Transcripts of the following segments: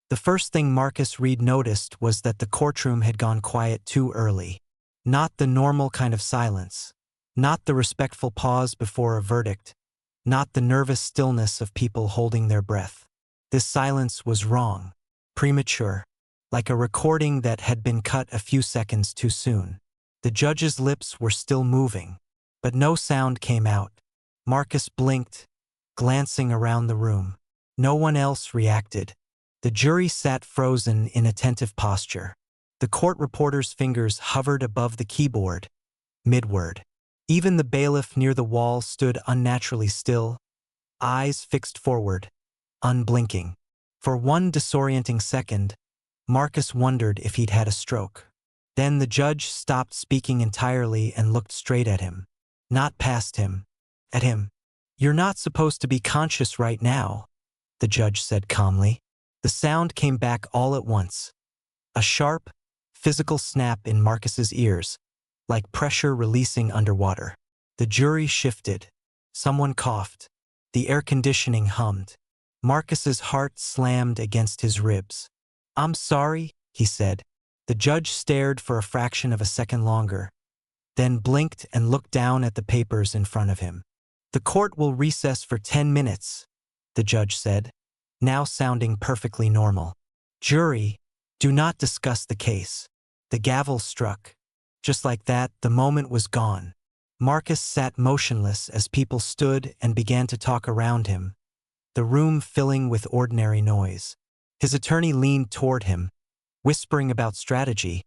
The first thing Marcus Reed noticed was that the courtroom had gone quiet too early. Not the normal kind of silence. Not the respectful pause before a verdict. Not the nervous stillness of people holding their breath. This silence was wrong. Premature. Like a recording that had been cut a few seconds too soon. The judge's lips were still moving, but no sound came out. Marcus blinked, glancing around the room. No one else reacted. The jury sat frozen in attentive posture. The court reporter's fingers hovered above the keyboard, mid-word. Even the bailiff near the wall stood unnaturally still, eyes fixed forward, unblinking. For one disorienting second, Marcus wondered if he'd had a stroke. Then the judge stopped speaking entirely and looked straight at him. Not past him. At him. "You're not supposed to be conscious right now," the judge said calmly. The sound came back all at once. A sharp, physical snap in Marcus's ears, like pressure releasing underwater. The jury shifted. Someone coughed. The air conditioning hummed. Marcus's heart slammed against his ribs. "I'm sorry," he said. The judge stared for a fraction of a second longer, then blinked and looked down at the papers in front of him. "The court will recess for 10 minutes, the judge said, now sounding perfectly normal. "Jury, do not discuss the case." The gavel struck. Just like that, the moment was gone. Marcus sat motionless as people stood and began to talk around him, the room filling with ordinary noise. His attorney leaned toward him, whispering about strategy,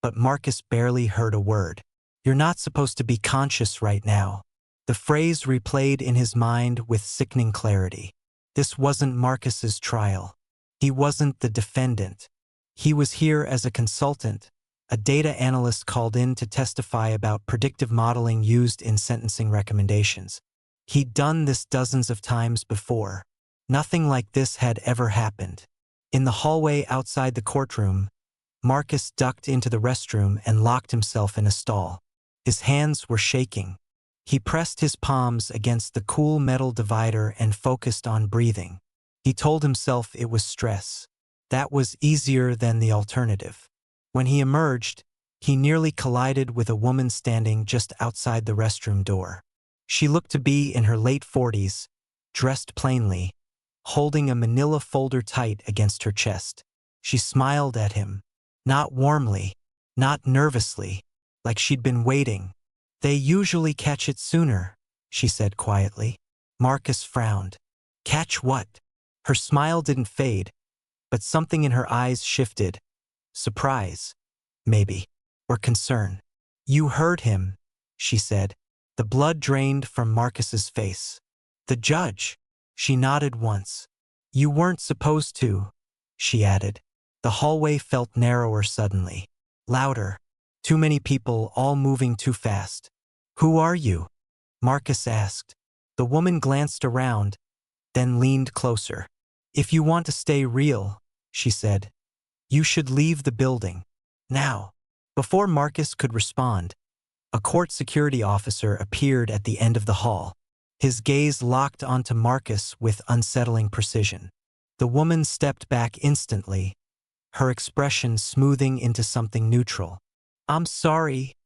but Marcus barely heard a word. "You're not supposed to be conscious right now." The phrase replayed in his mind with sickening clarity. This wasn't Marcus's trial. He wasn't the defendant. He was here as a consultant, a data analyst called in to testify about predictive modeling used in sentencing recommendations. He'd done this dozens of times before. Nothing like this had ever happened. In the hallway outside the courtroom, Marcus ducked into the restroom and locked himself in a stall. His hands were shaking. He pressed his palms against the cool metal divider and focused on breathing. He told himself it was stress. That was easier than the alternative. When he emerged, he nearly collided with a woman standing just outside the restroom door. She looked to be in her late 40s, dressed plainly, holding a manila folder tight against her chest. She smiled at him, not warmly, not nervously, like she'd been waiting. "They usually catch it sooner," she said quietly. Marcus frowned. Catch what? Her smile didn't fade, but something in her eyes shifted. Surprise, maybe, or concern. "You heard him," she said. The blood drained from Marcus's face. "The judge." She nodded once. "You weren't supposed to," she added. The hallway felt narrower suddenly. Louder. Too many people, all moving too fast. "Who are you?" Marcus asked. The woman glanced around, then leaned closer. "If you want to stay real," she said, "you should leave the building. Now." Before Marcus could respond, a court security officer appeared at the end of the hall. His gaze locked onto Marcus with unsettling precision. The woman stepped back instantly, her expression smoothing into something neutral. "I'm sorry,"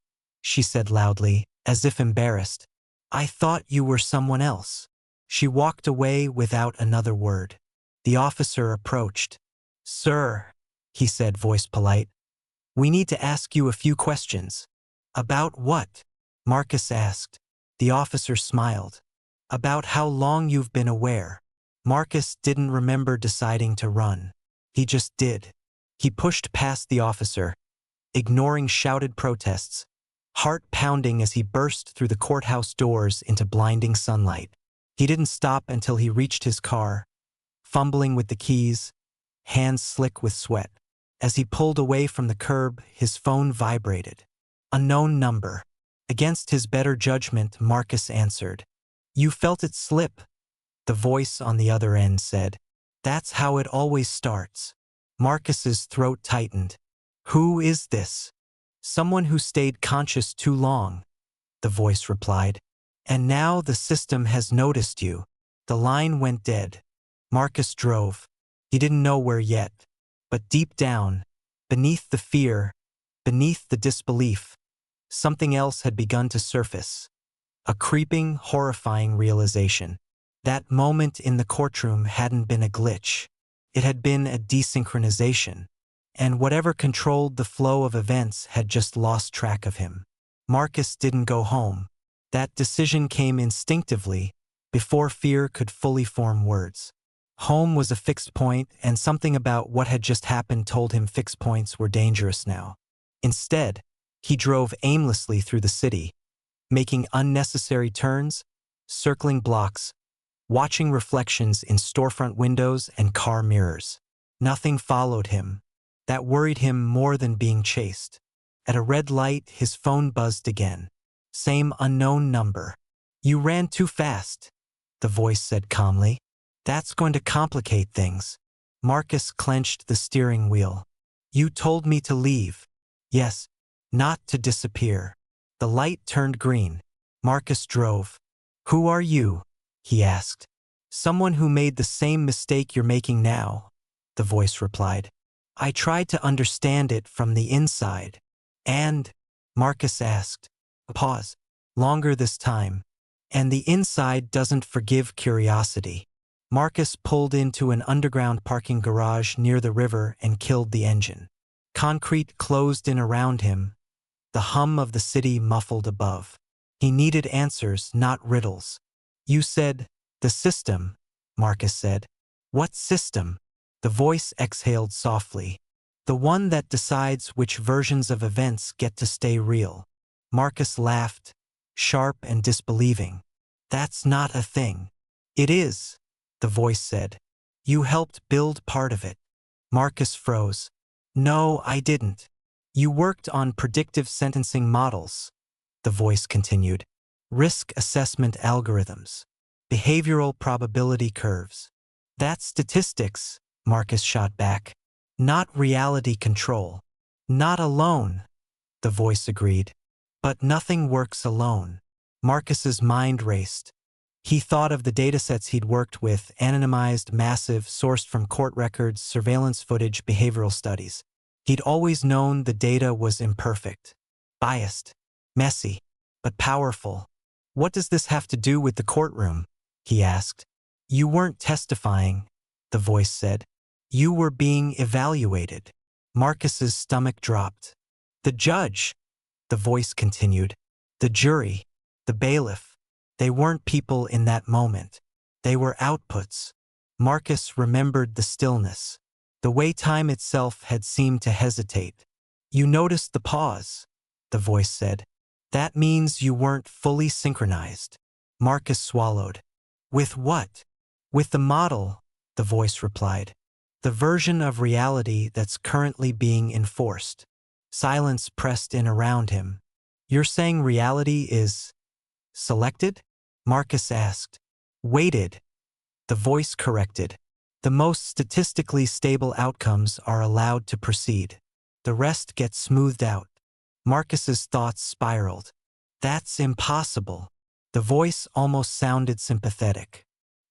she said loudly, as if embarrassed. "I thought you were someone else." She walked away without another word. The officer approached. "Sir," he said, voice polite, "we need to ask you a few questions." "About what?" Marcus asked. The officer smiled. "About how long you've been aware." Marcus didn't remember deciding to run. He just did. He pushed past the officer, ignoring shouted protests, heart pounding as he burst through the courthouse doors into blinding sunlight. He didn't stop until he reached his car, fumbling with the keys, hands slick with sweat. As he pulled away from the curb, his phone vibrated. Unknown number. Against his better judgment, Marcus answered. "You felt it slip," the voice on the other end said. "That's how it always starts." Marcus's throat tightened. "Who is this?" "Someone who stayed conscious too long," the voice replied. "And now the system has noticed you." The line went dead. Marcus drove. He didn't know where yet. But deep down, beneath the fear, beneath the disbelief, something else had begun to surface. A creeping, horrifying realization. That moment in the courtroom hadn't been a glitch. It had been a desynchronization. And whatever controlled the flow of events had just lost track of him. Marcus didn't go home. That decision came instinctively, before fear could fully form words. Home was a fixed point, and something about what had just happened told him fixed points were dangerous now. Instead, he drove aimlessly through the city, making unnecessary turns, circling blocks, watching reflections in storefront windows and car mirrors. Nothing followed him. That worried him more than being chased. At a red light, his phone buzzed again. Same unknown number. "You ran too fast," the voice said calmly. "That's going to complicate things." Marcus clenched the steering wheel. "You told me to leave." "Yes, not to disappear." The light turned green. Marcus drove. "Who are you?" he asked. "Someone who made the same mistake you're making now," the voice replied. "I tried to understand it from the inside." "And?" Marcus asked. A pause. Longer this time. "And the inside doesn't forgive curiosity." Marcus pulled into an underground parking garage near the river and killed the engine. Concrete closed in around him, the hum of the city muffled above. He needed answers, not riddles. "You said, the system," Marcus said. "What system?" The voice exhaled softly. "The one that decides which versions of events get to stay real." Marcus laughed, sharp and disbelieving. "That's not a thing." "It is," the voice said. "You helped build part of it." Marcus froze. "No, I didn't." "You worked on predictive sentencing models," the voice continued. "Risk assessment algorithms. Behavioral probability curves." "That's statistics," Marcus shot back. "Not reality control." "Not alone," the voice agreed. "But nothing works alone." Marcus's mind raced. He thought of the datasets he'd worked with, anonymized, massive, sourced from court records, surveillance footage, behavioral studies. He'd always known the data was imperfect, biased, messy, but powerful. "What does this have to do with the courtroom?" he asked. "You weren't testifying," the voice said. "You were being evaluated." Marcus's stomach dropped. "The judge," the voice continued. "The jury, the bailiff. They weren't people in that moment. They were outputs." Marcus remembered the stillness, the way time itself had seemed to hesitate. "You noticed the pause," the voice said. "That means you weren't fully synchronized." Marcus swallowed. "With what?" "With the model," the voice replied. "The version of reality that's currently being enforced." Silence pressed in around him. "You're saying reality is selected?" Marcus asked. "Weighted," the voice corrected. "The most statistically stable outcomes are allowed to proceed. The rest gets smoothed out." Marcus's thoughts spiraled. "That's impossible." The voice almost sounded sympathetic.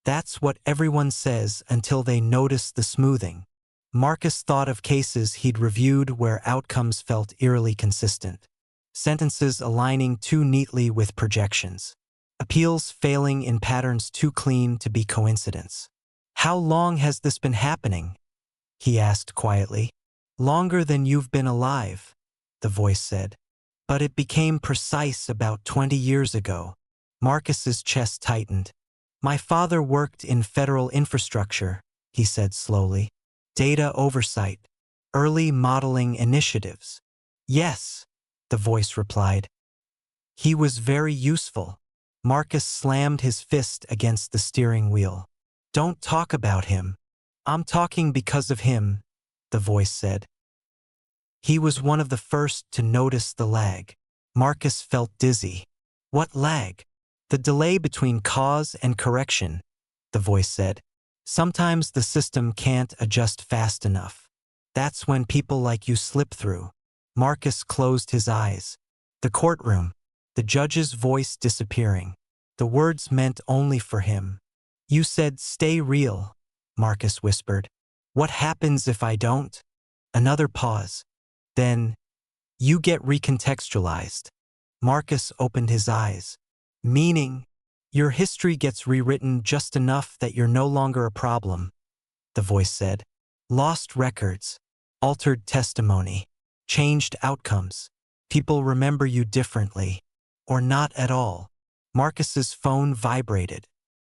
"That's what everyone says until they notice the smoothing." Marcus thought of cases he'd reviewed where outcomes felt eerily consistent. Sentences aligning too neatly with projections. Appeals failing in patterns too clean to be coincidence. "How long has this been happening?" he asked quietly. "Longer than you've been alive," the voice said. "But it became precise about 20 years ago." Marcus's chest tightened. "My father worked in federal infrastructure," he said slowly. "Data oversight, early modeling initiatives." "Yes," the voice replied. "He was very useful." Marcus slammed his fist against the steering wheel. "Don't talk about him." "I'm talking because of him," the voice said. "He was one of the first to notice the lag." Marcus felt dizzy. "What lag?" "The delay between cause and correction," the voice said. "Sometimes the system can't adjust fast enough. That's when people like you slip through." Marcus closed his eyes. The courtroom, the judge's voice disappearing. The words meant only for him. "You said stay real," Marcus whispered. "What happens if I don't?" Another pause. Then, you get recontextualized. Marcus opened his eyes. Meaning, your history gets rewritten just enough that you're no longer a problem, the voice said. Lost records, altered testimony, changed outcomes. People remember you differently, or not at all. Marcus's phone vibrated.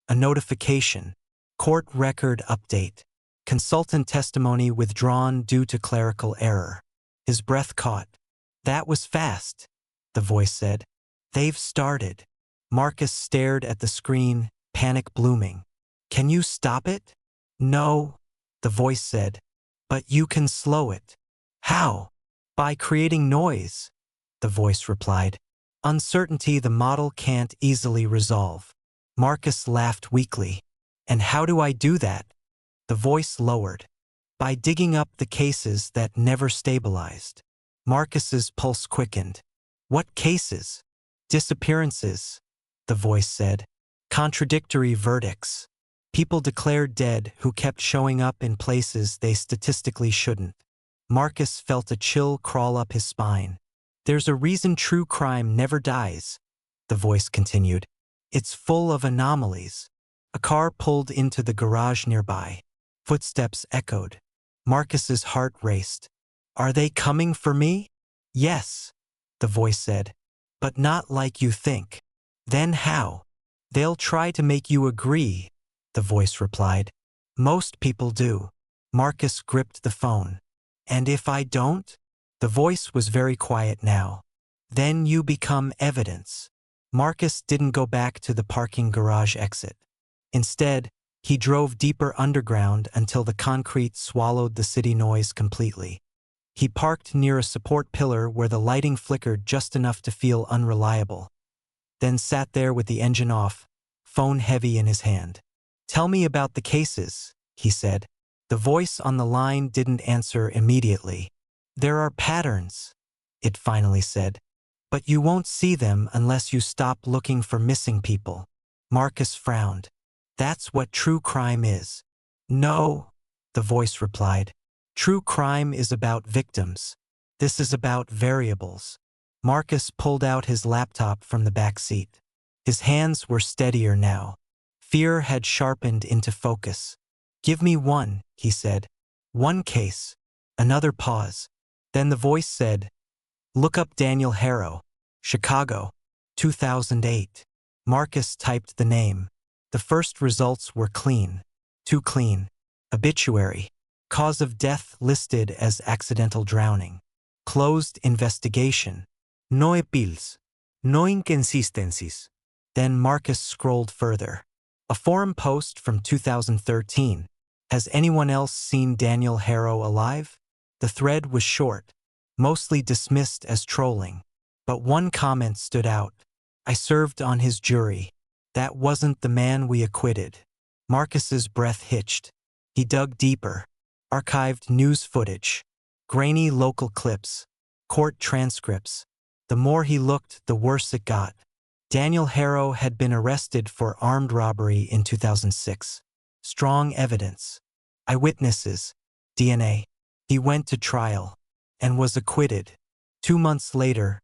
A notification. Court record update. Consultant testimony withdrawn due to clerical error. His breath caught. That was fast, the voice said. They've started. Marcus stared at the screen, panic blooming. Can you stop it? No, the voice said. But you can slow it. How? By creating noise, the voice replied. Uncertainty the model can't easily resolve. Marcus laughed weakly. And how do I do that? The voice lowered. By digging up the cases that never stabilized. Marcus's pulse quickened. What cases? Disappearances, the voice said. Contradictory verdicts. People declared dead who kept showing up in places they statistically shouldn't. Marcus felt a chill crawl up his spine. There's a reason true crime never dies, the voice continued. It's full of anomalies. A car pulled into the garage nearby. Footsteps echoed. Marcus's heart raced. Are they coming for me? Yes, the voice said. But not like you think. Then how? They'll try to make you agree, the voice replied. Most people do. Marcus gripped the phone. And if I don't? The voice was very quiet now. Then you become evidence. Marcus didn't go back to the parking garage exit. Instead, he drove deeper underground until the concrete swallowed the city noise completely. He parked near a support pillar where the lighting flickered just enough to feel unreliable. Then sat there with the engine off, phone heavy in his hand. Tell me about the cases, he said. The voice on the line didn't answer immediately. There are patterns, it finally said. But you won't see them unless you stop looking for missing people. Marcus frowned. That's what true crime is. No, the voice replied. True crime is about victims. This is about variables. Marcus pulled out his laptop from the back seat. His hands were steadier now. Fear had sharpened into focus. Give me one, he said. One case. Another pause. Then the voice said, look up Daniel Harrow, Chicago, 2008. Marcus typed the name. The first results were clean. Too clean. Obituary. Cause of death listed as accidental drowning. Closed investigation. No appeals. No inconsistencies. Then Marcus scrolled further. A forum post from 2013. Has anyone else seen Daniel Harrow alive? The thread was short, mostly dismissed as trolling. But one comment stood out. I served on his jury. That wasn't the man we acquitted. Marcus's breath hitched. He dug deeper. Archived news footage. Grainy local clips. Court transcripts. The more he looked, the worse it got. Daniel Harrow had been arrested for armed robbery in 2006. Strong evidence. Eyewitnesses. DNA. He went to trial. And was acquitted. 2 months later,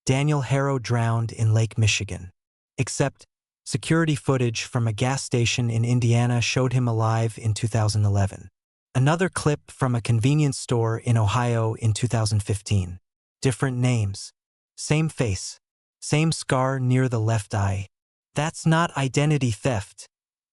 Daniel Harrow drowned in Lake Michigan. Except, security footage from a gas station in Indiana showed him alive in 2011. Another clip from a convenience store in Ohio in 2015. Different names. Same face. Same scar near the left eye. That's not identity theft,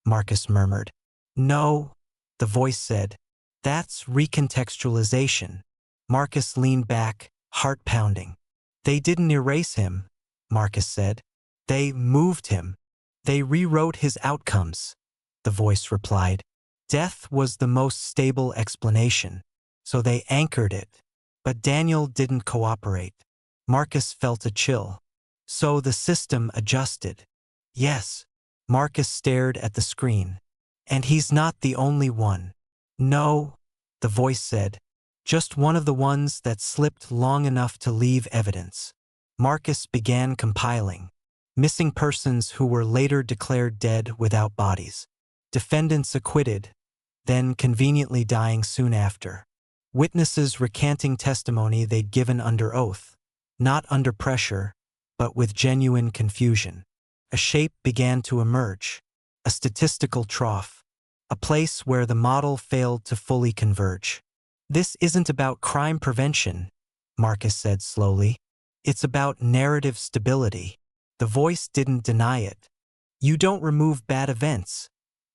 Marcus murmured. No, the voice said. That's recontextualization. Marcus leaned back, heart pounding. They didn't erase him, Marcus said. They moved him. They rewrote his outcomes, the voice replied. Death was the most stable explanation, so they anchored it. But Daniel didn't cooperate. Marcus felt a chill. So the system adjusted. Yes. Marcus stared at the screen. And he's not the only one. No, the voice said. Just one of the ones that slipped long enough to leave evidence. Marcus began compiling. Missing persons who were later declared dead without bodies. Defendants acquitted, then conveniently dying soon after. Witnesses recanting testimony they'd given under oath, not under pressure, but with genuine confusion. A shape began to emerge, a statistical trough, a place where the model failed to fully converge. "This isn't about crime prevention," Marcus said slowly. "It's about narrative stability." The voice didn't deny it. "You don't remove bad events,"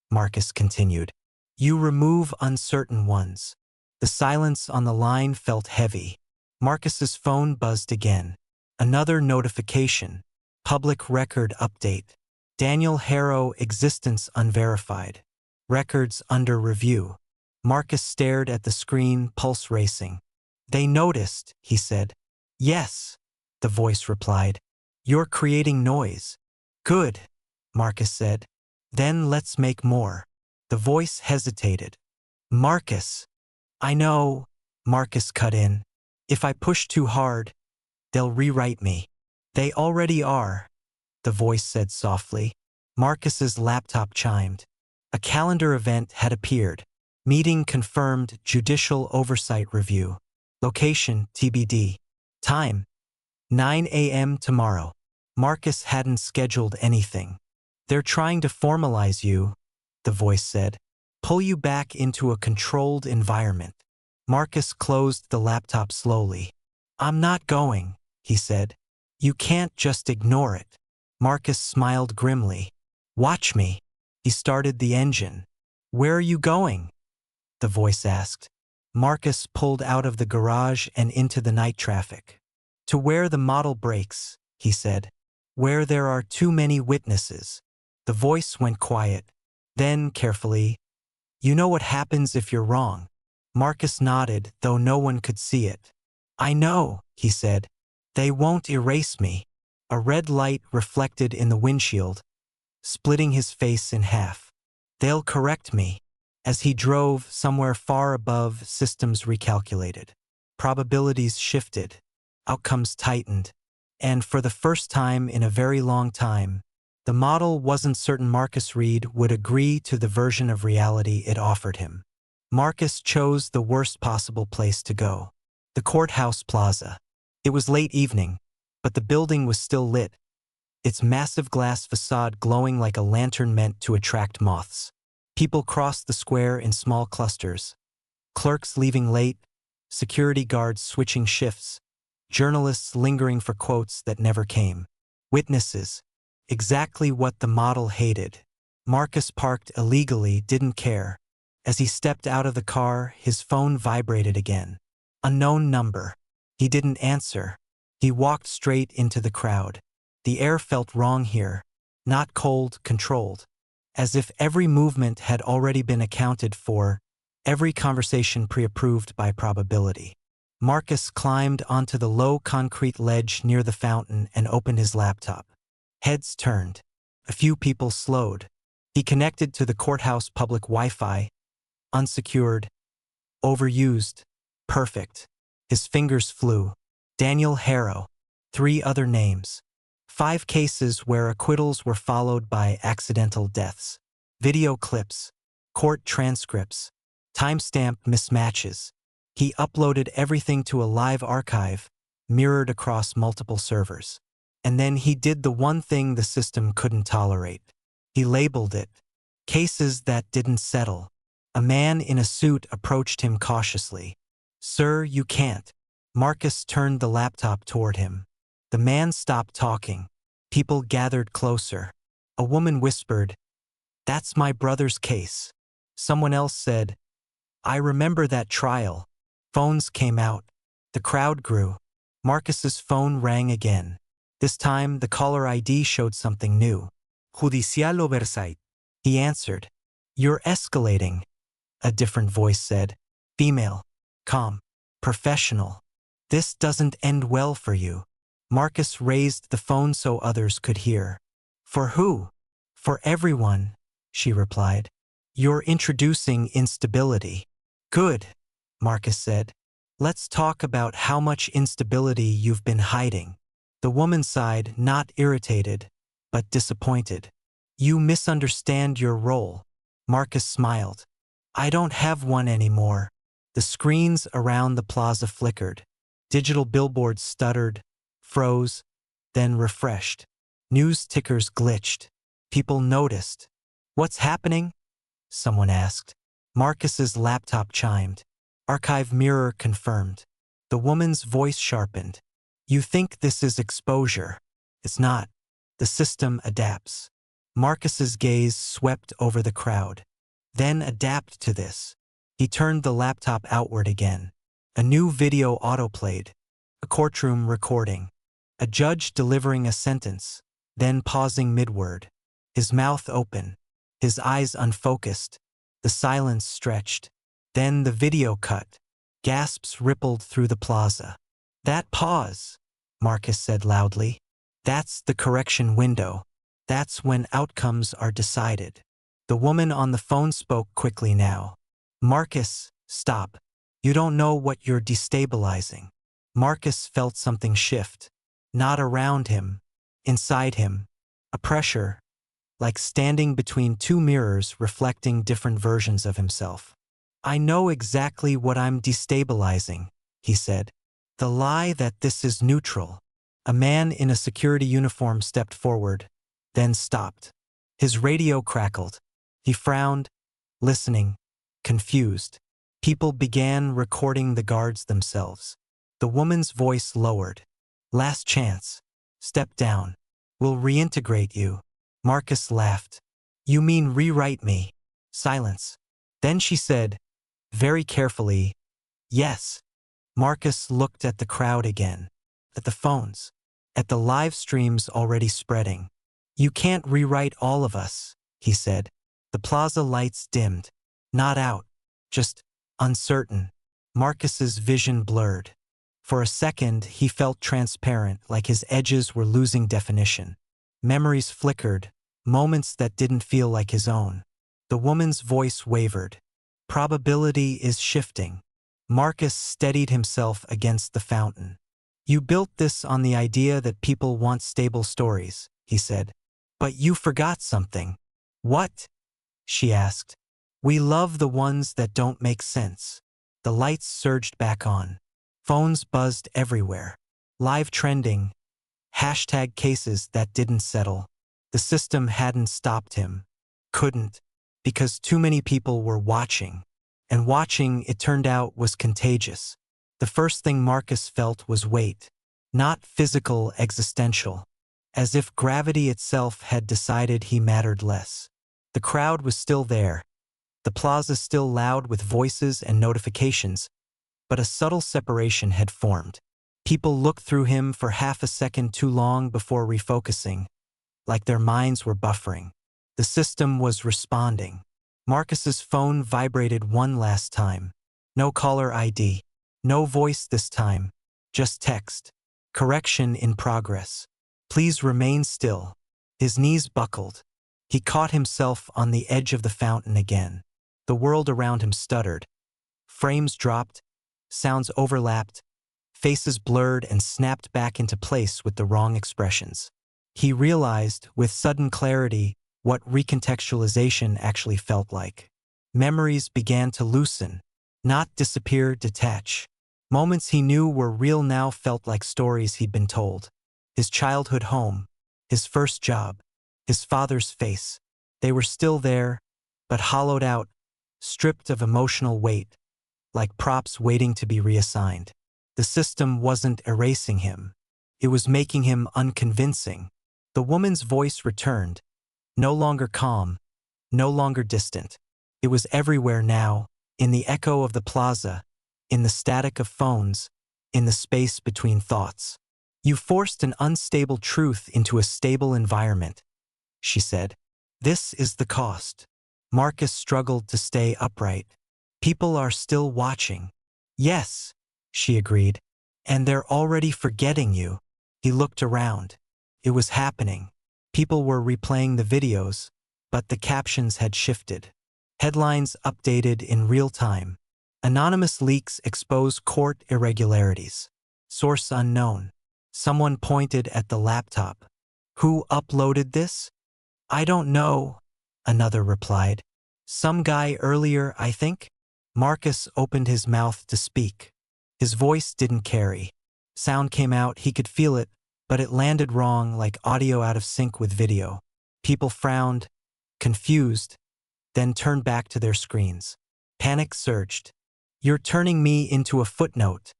Marcus continued. "You remove uncertain ones." The silence on the line felt heavy. Marcus's phone buzzed again. Another notification. Public record update. Daniel Harrow existence unverified. Records under review. Marcus stared at the screen, pulse racing. "They noticed," he said. "Yes," the voice replied. "You're creating noise." "Good," Marcus said. "Then let's make more." The voice hesitated. "Marcus." "I know," Marcus cut in. "If I push too hard, they'll rewrite me." "They already are," the voice said softly. Marcus's laptop chimed. A calendar event had appeared. Meeting confirmed, judicial oversight review. Location TBD. Time 9 a.m. tomorrow. Marcus hadn't scheduled anything. "They're trying to formalize you," the voice said. "Pull you back into a controlled environment." Marcus closed the laptop slowly. "I'm not going," he said. "You can't just ignore it." Marcus smiled grimly. "Watch me." He started the engine. "Where are you going?" the voice asked. Marcus pulled out of the garage and into the night traffic. "To where the model breaks," he said. "Where there are too many witnesses." The voice went quiet. Then, carefully, "You know what happens if you're wrong." Marcus nodded, though no one could see it. "I know," he said. "They won't erase me." A red light reflected in the windshield, splitting his face in half. "They'll correct me." As he drove, somewhere far above, systems recalculated. Probabilities shifted. Outcomes tightened. And for the first time in a very long time, the model wasn't certain Marcus Reed would agree to the version of reality it offered him. Marcus chose the worst possible place to go. The courthouse plaza. It was late evening, but the building was still lit, its massive glass facade glowing like a lantern meant to attract moths. People crossed the square in small clusters. Clerks leaving late, security guards switching shifts, journalists lingering for quotes that never came. Witnesses. Exactly what the model hated. Marcus, parked illegally, didn't care. As he stepped out of the car, his phone vibrated again. Unknown number. He didn't answer. He walked straight into the crowd. The air felt wrong here. Not cold, controlled. As if every movement had already been accounted for, every conversation pre-approved by probability. Marcus climbed onto the low concrete ledge near the fountain and opened his laptop. Heads turned. A few people slowed. He connected to the courthouse public Wi-Fi. Unsecured. Overused. Perfect. His fingers flew. Daniel Harrow. 3 other names. 5 cases where acquittals were followed by accidental deaths. Video clips. Court transcripts. Timestamp mismatches. He uploaded everything to a live archive, mirrored across multiple servers. And then he did the one thing the system couldn't tolerate. He labeled it. Cases that didn't settle. A man in a suit approached him cautiously. "Sir, you can't." Marcus turned the laptop toward him. The man stopped talking. People gathered closer. A woman whispered, "That's my brother's case." Someone else said, "I remember that trial." Phones came out. The crowd grew. Marcus's phone rang again. This time, the caller ID showed something new. "Judicial oversight." He answered. "You're escalating," a different voice said. Female. Calm. Professional. "This doesn't end well for you." Marcus raised the phone so others could hear. "For who?" "For everyone," she replied. "You're introducing instability." "Good," Marcus said. "Let's talk about how much instability you've been hiding." The woman sighed, not irritated, but disappointed. "You misunderstand your role." Marcus smiled. "I don't have one anymore." The screens around the plaza flickered. Digital billboards stuttered, froze, then refreshed. News tickers glitched. People noticed. "What's happening?" someone asked. Marcus's laptop chimed. Archive mirror confirmed. The woman's voice sharpened. "You think this is exposure. It's not. The system adapts." Marcus's gaze swept over the crowd. "Then adapt to this." He turned the laptop outward again. A new video autoplayed. A courtroom recording. A judge delivering a sentence, then pausing mid-word. His mouth open. His eyes unfocused. The silence stretched. Then the video cut. Gasps rippled through the plaza. "That pause," Marcus said loudly. "That's the correction window. That's when outcomes are decided." The woman on the phone spoke quickly now. "Marcus, stop. You don't know what you're destabilizing." Marcus felt something shift. Not around him. Inside him. A pressure, like standing between two mirrors reflecting different versions of himself. "I know exactly what I'm destabilizing," he said. "The lie that this is neutral." A man in a security uniform stepped forward, then stopped. His radio crackled. He frowned, listening, confused. People began recording the guards themselves. The woman's voice lowered. "Last chance. Step down. We'll reintegrate you." Marcus laughed. "You mean rewrite me?" Silence. Then she said, very carefully, "Yes." Marcus looked at the crowd again. At the phones. At the live streams already spreading. "You can't rewrite all of us," he said. The plaza lights dimmed. Not out. Just uncertain. Marcus's vision blurred. For a second, he felt transparent, like his edges were losing definition. Memories flickered, moments that didn't feel like his own. The woman's voice wavered. "Probability is shifting." Marcus steadied himself against the fountain. "You built this on the idea that people want stable stories," he said. "But you forgot something." "What?" she asked. "We love the ones that don't make sense." The lights surged back on. Phones buzzed everywhere. Live trending. Hashtag cases that didn't settle. The system hadn't stopped him. Couldn't. Because too many people were watching. And watching, it turned out, was contagious. The first thing Marcus felt was weight. Not physical, existential. As if gravity itself had decided he mattered less. The crowd was still there. The plaza still loud with voices and notifications. But a subtle separation had formed. People looked through him for half a second too long before refocusing. Like their minds were buffering. The system was responding. Marcus's phone vibrated one last time. No caller ID. No voice this time. Just text. "Correction in progress. Please remain still." His knees buckled. He caught himself on the edge of the fountain again. The world around him stuttered. Frames dropped. Sounds overlapped. Faces blurred and snapped back into place with the wrong expressions. He realized, with sudden clarity, what recontextualization actually felt like. Memories began to loosen, not disappear, detach. Moments he knew were real now felt like stories he'd been told. His childhood home, his first job, his father's face. They were still there, but hollowed out, stripped of emotional weight, like props waiting to be reassigned. The system wasn't erasing him. It was making him unconvincing. The woman's voice returned. No longer calm, no longer distant. It was everywhere now, in the echo of the plaza, in the static of phones, in the space between thoughts. "You forced an unstable truth into a stable environment," she said. "This is the cost." Marcus struggled to stay upright. "People are still watching." "Yes," she agreed. "And they're already forgetting you." He looked around. It was happening. People were replaying the videos, but the captions had shifted. Headlines updated in real time. Anonymous leaks expose court irregularities. Source unknown. Someone pointed at the laptop. "Who uploaded this?" "I don't know," another replied. "Some guy earlier, I think." Marcus opened his mouth to speak. His voice didn't carry. Sound came out, he could feel it, but it landed wrong, like audio out of sync with video. People frowned, confused, then turned back to their screens. Panic surged. "You're turning me into a footnote,"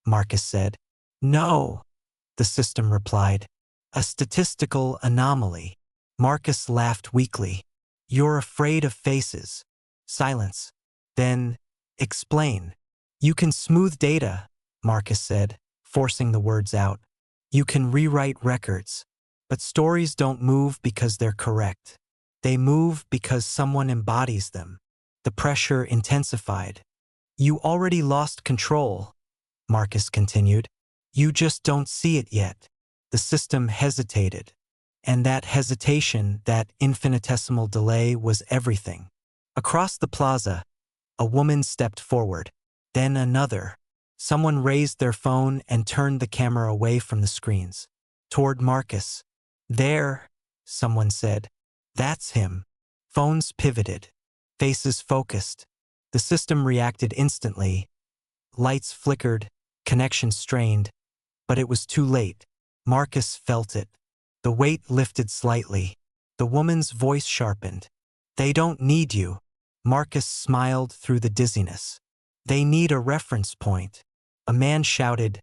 Marcus said. "No," the system replied. "A statistical anomaly." Marcus laughed weakly. "You're afraid of faces." Silence. Then, "Explain." "You can smooth data," Marcus said, forcing the words out. "You can rewrite records. But stories don't move because they're correct. They move because someone embodies them." The pressure intensified. "You already lost control," Marcus continued. "You just don't see it yet." The system hesitated. And that hesitation, that infinitesimal delay, was everything. Across the plaza, a woman stepped forward. Then another. Someone raised their phone and turned the camera away from the screens. Toward Marcus. "There," someone said. "That's him." Phones pivoted. Faces focused. The system reacted instantly. Lights flickered, connection strained. But it was too late. Marcus felt it. The weight lifted slightly. The woman's voice sharpened. "They don't need you." Marcus smiled through the dizziness. "They need a reference point." A man shouted,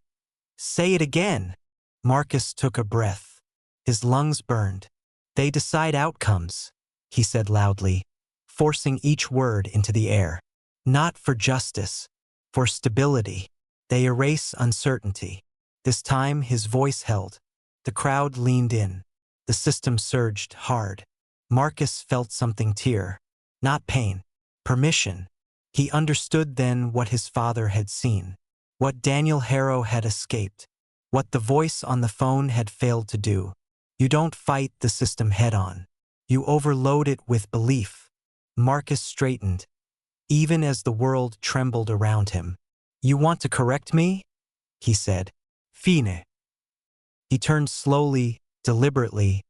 "Say it again." Marcus took a breath. His lungs burned. "They decide outcomes," he said loudly, forcing each word into the air. "Not for justice, for stability. They erase uncertainty." This time his voice held. The crowd leaned in. The system surged hard. Marcus felt something tear. Not pain. Permission. He understood then what his father had seen. What Daniel Harrow had escaped. What the voice on the phone had failed to do. You don't fight the system head-on. You overload it with belief. Marcus straightened, even as the world trembled around him. "You want to correct me?" he said. "Fine." He turned slowly, deliberately,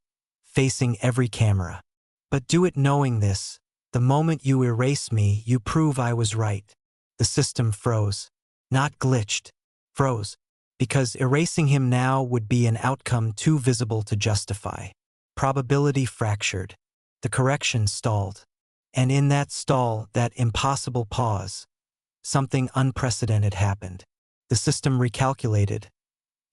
facing every camera. "But do it knowing this. The moment you erase me, you prove I was right." The system froze. Not glitched. Froze. Because erasing him now would be an outcome too visible to justify. Probability fractured. The correction stalled. And in that stall, that impossible pause, something unprecedented happened. The system recalculated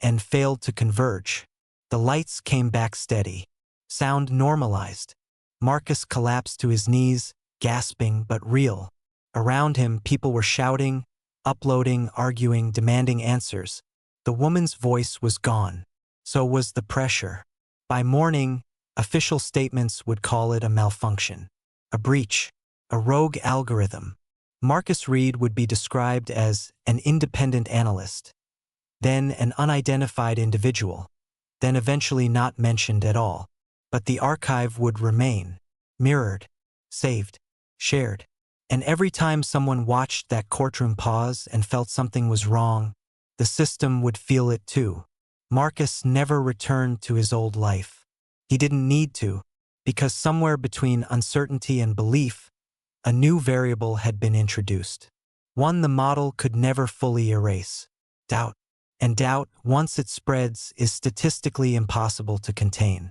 and failed to converge. The lights came back steady. Sound normalized. Marcus collapsed to his knees, gasping but real. Around him, people were shouting, uploading, arguing, demanding answers. The woman's voice was gone. So was the pressure. By morning, official statements would call it a malfunction, a breach, a rogue algorithm. Marcus Reed would be described as an independent analyst, then an unidentified individual, then eventually not mentioned at all. But the archive would remain, mirrored, saved, shared. And every time someone watched that courtroom pause and felt something was wrong, the system would feel it too. Marcus never returned to his old life. He didn't need to, because somewhere between uncertainty and belief, a new variable had been introduced. One the model could never fully erase: doubt. And doubt, once it spreads, is statistically impossible to contain.